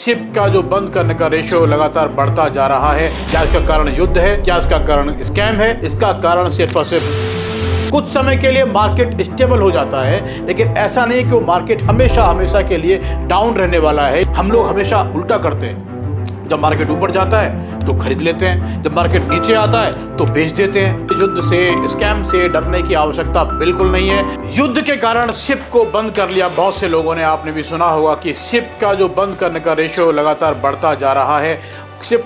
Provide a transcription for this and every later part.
Ship का जो बंद करने का रेशो लगातार बढ़ता जा रहा है। क्या इसका कारण युद्ध है? क्या इसका कारण स्कैम है? इसका कारण सिर्फ और सिर्फ कुछ समय के लिए मार्केट स्टेबल हो जाता है, लेकिन ऐसा नहीं कि वो मार्केट हमेशा हमेशा के लिए डाउन रहने वाला है। हम लोग हमेशा उल्टा करते हैं। जब मार्केट ऊपर जाता है तो खरीद लेते हैं, जब मार्केट नीचे आता है तो बेच देते हैं। युद्ध से, स्कैम से डरने की आवश्यकता बिल्कुल नहीं है। युद्ध के कारण शिप को बंद कर लिया बहुत से लोगों ने। आपने भी सुना होगा कि शिप का जो बंद करने का रेशो लगातार बढ़ता जा रहा है,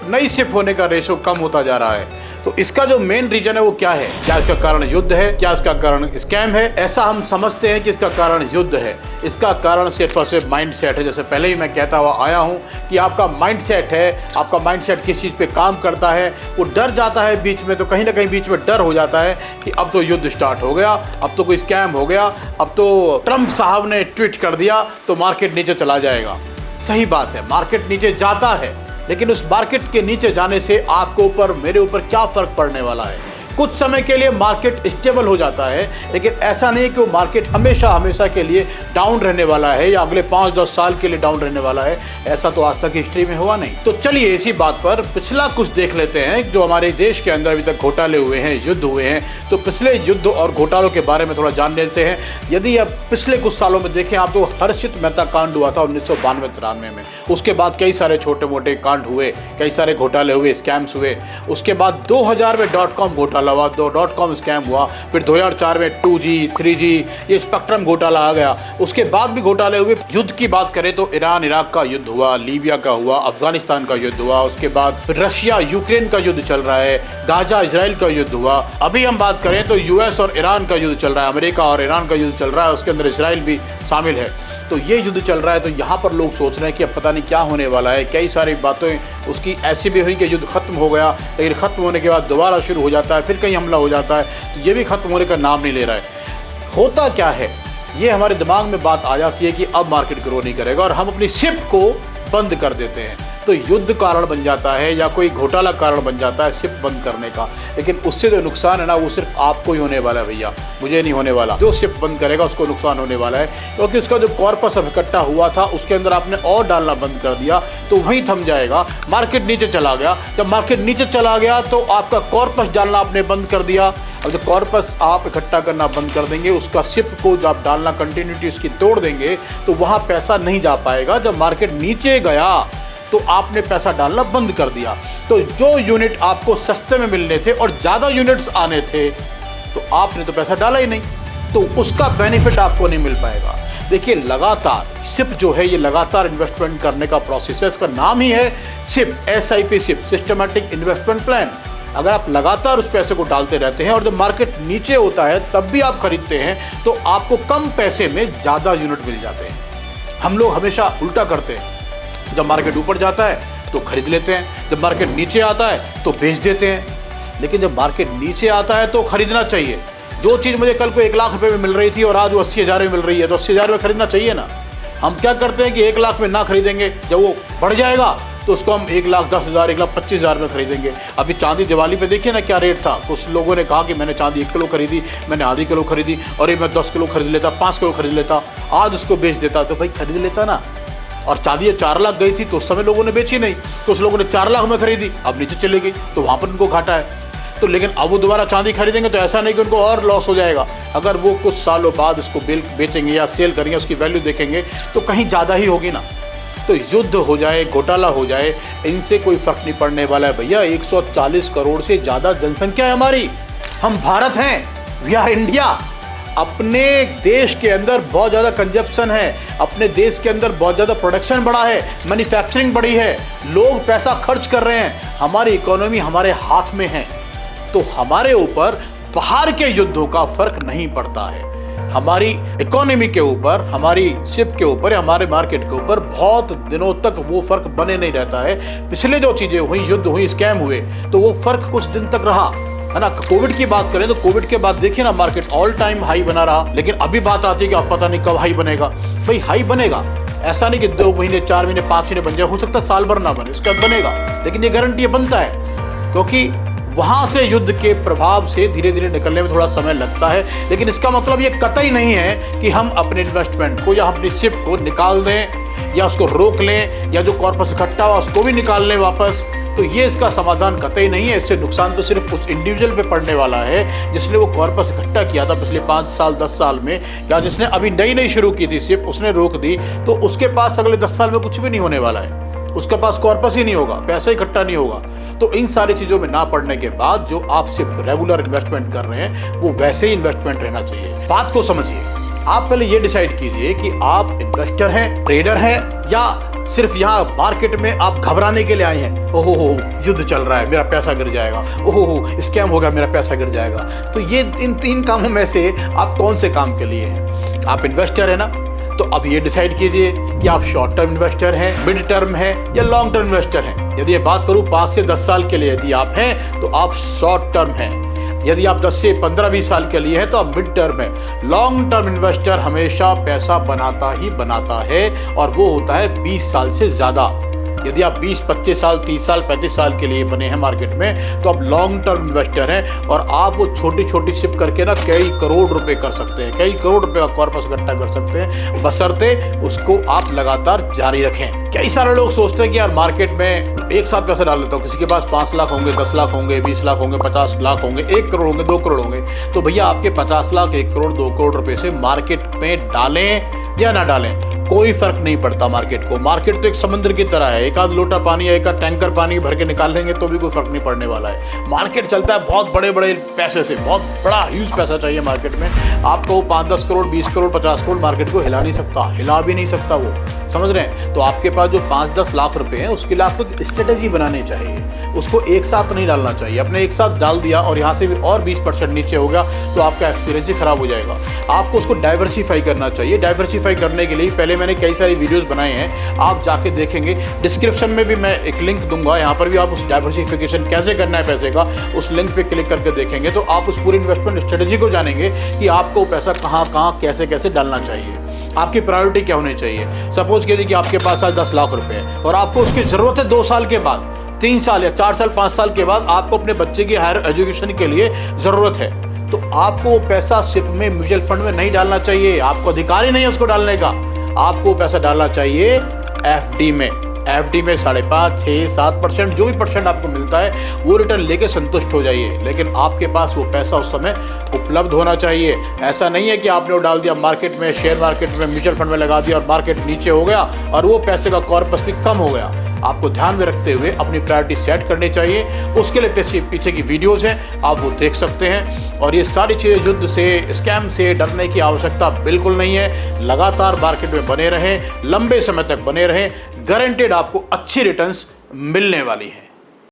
नई शिप होने का रेशो कम होता जा रहा है। तो इसका जो मेन रीजन है वो क्या है? क्या इसका कारण युद्ध है? क्या इसका कारण स्कैम है? ऐसा हम समझते हैं कि इसका कारण युद्ध है। इसका कारण सिर्फ और सिर्फ माइंड सेट है। जैसे पहले ही मैं कहता हुआ आया हूँ कि आपका माइंड सेट है, आपका माइंड सेट किस चीज़ पे काम करता है। वो डर जाता है बीच में, तो कहीं ना कहीं बीच में डर हो जाता है कि अब तो युद्ध स्टार्ट हो गया, अब तो कोई स्कैम हो गया, अब तो ट्रंप साहब ने ट्वीट कर दिया तो मार्केट नीचे चला जाएगा। सही बात है, मार्केट नीचे जाता है, लेकिन उस मार्केट के नीचे जाने से आपको ऊपर, मेरे ऊपर क्या फ़र्क पड़ने वाला है? कुछ समय के लिए मार्केट स्टेबल हो जाता है, लेकिन ऐसा नहीं कि वो मार्केट हमेशा हमेशा के लिए डाउन रहने वाला है या अगले 5-10 साल के लिए डाउन रहने वाला है। ऐसा तो आज तक हिस्ट्री में हुआ नहीं। तो चलिए इसी बात पर पिछला कुछ देख लेते हैं जो हमारे देश के अंदर अभी तक घोटाले हुए हैं, युद्ध हुए हैं। तो पिछले युद्ध और घोटालों के बारे में थोड़ा जान लेते हैं। यदि आप पिछले कुछ सालों में देखें आप, तो हर्षित मेहता कांड हुआ था 1992-93 में। उसके बाद कई सारे छोटे मोटे कांड हुए, कई सारे घोटाले हुए, स्कैम्स हुए। उसके बाद 2000 में .com घोटाला हुआ, .com स्कैम हुआ। फिर 2004 में 2G 3G ये स्पेक्ट्रम घोटाला आ गया। उसके बाद भी घोटाले हुए। युद्ध की बात करें तो ईरान इराक का युद्ध हुआ, लीबिया का हुआ, अफगानिस्तान का युद्ध हुआ। उसके बाद रशिया यूक्रेन का युद्ध चल रहा है, गाजा इजराइल का युद्ध हुआ। अभी हम बात करें तो यूएस और ईरान का युद्ध चल रहा है, अमेरिका और ईरान का युद्ध चल रहा है, उसके अंदर इजराइल भी शामिल है। तो ये युद्ध चल रहा है। तो यहाँ पर लोग सोच रहे हैं कि अब पता नहीं क्या होने वाला है। कई सारी बातें उसकी ऐसी भी हुई कि युद्ध खत्म हो गया, लेकिन ख़त्म होने के बाद दोबारा शुरू हो जाता है, फिर कहीं हमला हो जाता है। तो ये भी ख़त्म होने का नाम नहीं ले रहा है। होता क्या है, ये हमारे दिमाग में बात आ जाती है कि अब मार्केट ग्रो नहीं करेगा और हम अपनी शिप को बंद कर देते हैं। तो युद्ध कारण बन जाता है या कोई घोटाला कारण बन जाता है शिप बंद करने का। लेकिन उससे जो नुकसान है ना, वो सिर्फ आपको ही होने वाला है भैया, मुझे नहीं होने वाला। जो शिप बंद करेगा उसको नुकसान होने वाला है, क्योंकि उसका जो कॉर्पस अब इकट्ठा हुआ था उसके अंदर आपने और डालना बंद कर दिया तो वहीं थम जाएगा। मार्केट नीचे चला गया, जब मार्केट नीचे चला गया तो आपका कॉर्पस डालना आपने बंद कर दिया। अब जो कॉर्पस आप इकट्ठा करना बंद कर देंगे, उसका शिप को जब आप डालना कंटिन्यूटी उसकी तोड़ देंगे तो वहाँ पैसा नहीं जा पाएगा। जब मार्केट नीचे गया तो आपने पैसा डालना बंद कर दिया। तो जो यूनिट आपको सस्ते में मिलने थे और ज़्यादा यूनिट्स आने थे, तो आपने तो पैसा डाला ही नहीं, तो उसका बेनिफिट आपको नहीं मिल पाएगा। देखिए, लगातार शिप जो है ये लगातार इन्वेस्टमेंट करने का प्रोसेस है। इसका नाम ही है ship, SIP, ship, systematic investment plan. अगर आप लगातार उस पैसे को डालते रहते हैं और जब मार्केट नीचे होता है तब भी आप खरीदते हैं, तो आपको कम पैसे में ज़्यादा यूनिट मिल जाते हैं। हम लोग हमेशा उल्टा करते हैं। जब मार्केट ऊपर जाता है तो खरीद लेते हैं, जब मार्केट नीचे आता है तो बेच देते हैं। लेकिन जब मार्केट नीचे आता है तो खरीदना चाहिए। जो चीज़ मुझे कल को 1 लाख रुपए में मिल रही थी और आज वो 80,000 में मिल रही है, तो 80,000 में खरीदना चाहिए ना। हम क्या करते हैं कि 1 लाख में ना खरीदेंगे, जब वो बढ़ जाएगा तो उसको हम 1,10,000, 1,25,000 में खरीदेंगे। अभी चांदी दिवाली पे देखिए ना क्या रेट था। कुछ लोगों ने कहा कि मैंने चांदी 1 किलो खरीदी, मैंने आधी किलो खरीदी, और मैं 10 किलो खरीद लेता, 5 किलो खरीद लेता, आज उसको बेच देता। तो भाई खरीद लेता ना। और चांदी 4 लाख गई थी तो उस समय लोगों ने बेची नहीं, कुछ लोगों ने 4 लाख में खरीदी, अब नीचे चली गई तो वहाँ पर उनको घाटा है। तो लेकिन अब वो दोबारा चांदी खरीदेंगे तो ऐसा नहीं कि उनको और लॉस हो जाएगा। अगर वो कुछ सालों बाद उसको बेचेंगे या सेल करेंगे, उसकी वैल्यू देखेंगे तो कहीं ज़्यादा ही होगी ना। तो युद्ध हो जाए, घोटाला हो जाए, इनसे कोई फ़र्क नहीं पड़ने वाला है भैया। 140 करोड़ से ज़्यादा जनसंख्या है हमारी, हम भारत हैं, वी आर इंडिया। अपने देश के अंदर बहुत ज़्यादा कंजप्शन है, अपने देश के अंदर बहुत ज़्यादा प्रोडक्शन बढ़ा है, मैन्युफैक्चरिंग बढ़ी है, लोग पैसा खर्च कर रहे हैं, हमारी इकोनॉमी हमारे हाथ में है। तो हमारे ऊपर बाहर के युद्धों का फर्क नहीं पड़ता है। हमारी इकोनॉमी के ऊपर, हमारी शिप के ऊपर, हमारे मार्केट के ऊपर बहुत दिनों तक वो फर्क बने नहीं रहता है। पिछले जो चीज़ें हुई, युद्ध हुई, स्कैम हुए, तो वो फर्क कुछ दिन तक रहा है ना। कोविड की बात करें तो कोविड के बाद देखिए ना, मार्केट ऑल टाइम हाई बना रहा। लेकिन अभी बात आती है कि अब पता नहीं कब हाई बनेगा। भाई हाई बनेगा, ऐसा नहीं कि 2 महीने, 4 महीने, 5 महीने बन जाए, हो सकता है साल भर ना बने, इसका बनेगा। लेकिन ये गारंटी बनता है, क्योंकि वहाँ से युद्ध के प्रभाव से धीरे धीरे निकलने में थोड़ा समय लगता है, लेकिन इसका मतलब ये कतई नहीं है कि हम अपने इन्वेस्टमेंट को या अपनी शिप को निकाल दें या उसको रोक लें या जो कॉर्पस इकट्ठा हुआ उसको भी निकाल लें वापस। तो ये इसका समाधान कतई नहीं है। इससे नुकसान तो सिर्फ उस इंडिविजुअल पे पड़ने वाला है जिसने वो कॉर्पस इकट्ठा किया था पिछले 5 साल 10 साल में, या जिसने अभी नई शुरू की थी शिप, उसने रोक दी, तो उसके पास अगले 10 साल में कुछ भी नहीं होने वाला है। उसके पास कॉर्पस ही नहीं होगा, पैसा इकट्ठा नहीं होगा। तो इन सारी चीज़ों में ना पड़ने के बाद जो आप सिर्फ रेगुलर इन्वेस्टमेंट कर रहे हैं वो वैसे ही इन्वेस्टमेंट रहना चाहिए। बात को समझिए। आप पहले ये डिसाइड कीजिए कि आप इन्वेस्टर हैं, ट्रेडर हैं, या सिर्फ यहाँ मार्केट में आप घबराने के लिए आए हैं। ओहो युद्ध चल रहा है, मेरा पैसा गिर जाएगा, ओहो स्कैम होगा, मेरा पैसा गिर जाएगा। तो ये इन 3 कामों में से आप कौन से काम के लिए हैं? आप इन्वेस्टर है ना, तो अब ये डिसाइड कीजिए कि आप शॉर्ट टर्म इन्वेस्टर हैं, मिड टर्म हैं या लॉन्ग टर्म इन्वेस्टर हैं। यदि ये बात करूँ 5 से 10 साल के लिए यदि आप हैं तो आप शॉर्ट टर्म हैं। यदि आप 10 से 15-20 साल के लिए हैं तो आप मिड टर्म है। लॉन्ग टर्म इन्वेस्टर हमेशा पैसा बनाता ही बनाता है, और वो होता है 20 साल से ज़्यादा। यदि आप 20-25 साल 30 साल 35 साल के लिए बने हैं मार्केट में तो आप लॉन्ग टर्म इन्वेस्टर हैं, और आप वो छोटी छोटी शिप करके ना कई करोड़ रुपए कर सकते हैं, कई करोड़ रुपए का कॉर्पस इकट्ठा कर सकते हैं, बशर्ते उसको आप लगातार जारी रखें। कई सारे लोग सोचते हैं कि यार मार्केट में एक साथ पैसा डाल लेता हूँ, किसी के पास 5 लाख होंगे, 10 लाख होंगे, 20 लाख होंगे, 50 लाख होंगे, 1 करोड़ होंगे, 2 करोड़ होंगे। तो भैया आपके 50 लाख 1 करोड़ 2 करोड़ रुपए से मार्केट में डालें या ना डालें, कोई फर्क नहीं पड़ता मार्केट को। मार्केट तो एक समुद्र की तरह है, एक आध लोटा पानी या एक आध टैंकर पानी भर के निकाल लेंगे तो भी कोई फर्क नहीं पड़ने वाला है। मार्केट चलता है बहुत बड़े बड़े पैसे से, बहुत बड़ा ह्यूज पैसा चाहिए मार्केट में। आपको 5-10 करोड़ 20 करोड़ 50 करोड़ मार्केट को हिला नहीं सकता, हिला भी नहीं सकता वो, समझ रहे हैं? तो आपके पास जो 5-10 लाख रुपए हैं उसके लिए आपको एक स्ट्रेटेजी बनानी चाहिए, उसको एक साथ नहीं डालना चाहिए। अपने एक साथ डाल दिया और यहाँ से भी और 20% नीचे हो गया तो आपका एक्सपीरियंस ही खराब हो जाएगा। आपको उसको डाइवर्सिफाई करना चाहिए। डाइवर्सिफाई करने के लिए पहले मैंने कई सारी वीडियोस बनाए हैं, आप जाके देखेंगे। डिस्क्रिप्शन में भी मैं एक लिंक दूंगा, यहाँ पर भी आप उस डाइवर्सिफिकेशन कैसे करना है पैसे का, उस लिंक पे क्लिक करके देखेंगे तो आप उस पूरी इन्वेस्टमेंट स्ट्रेटेजी को जानेंगे कि आपको पैसा कहाँ कहाँ कैसे कैसे डालना चाहिए, आपकी प्रायोरिटी क्या होनी चाहिए। सपोज कीजिए कि आपके पास आज 10 लाख रुपए है और आपको उसकी ज़रूरत है 2 साल के बाद, 3 साल या 4 साल 5 साल के बाद आपको अपने बच्चे की हायर एजुकेशन के लिए ज़रूरत है, तो आपको वो पैसा सिप में म्यूचुअल फंड में नहीं डालना चाहिए। आपको अधिकार ही नहीं है उसको डालने का। आपको पैसा डालना चाहिए एफडी में। एफडी में 5.5, 6, 7% जो भी परसेंट आपको मिलता है वो रिटर्न लेके संतुष्ट हो जाइए, लेकिन आपके पास वो पैसा उस समय उपलब्ध होना चाहिए। ऐसा नहीं है कि आपने वो डाल दिया मार्केट में, शेयर मार्केट में, म्यूचुअल फंड में लगा दिया और मार्केट नीचे हो गया और वो पैसे का कॉर्पस भी कम हो गया। आपको ध्यान में रखते हुए अपनी प्रायोरिटी सेट करनी चाहिए। उसके लिए पीछे की वीडियोस हैं, आप वो देख सकते हैं। और ये सारी चीज़ें युद्ध से, स्कैम से डरने की आवश्यकता बिल्कुल नहीं है। लगातार मार्केट में बने रहें, लंबे समय तक बने रहें, गारंटेड आपको अच्छी रिटर्न्स मिलने वाली हैं।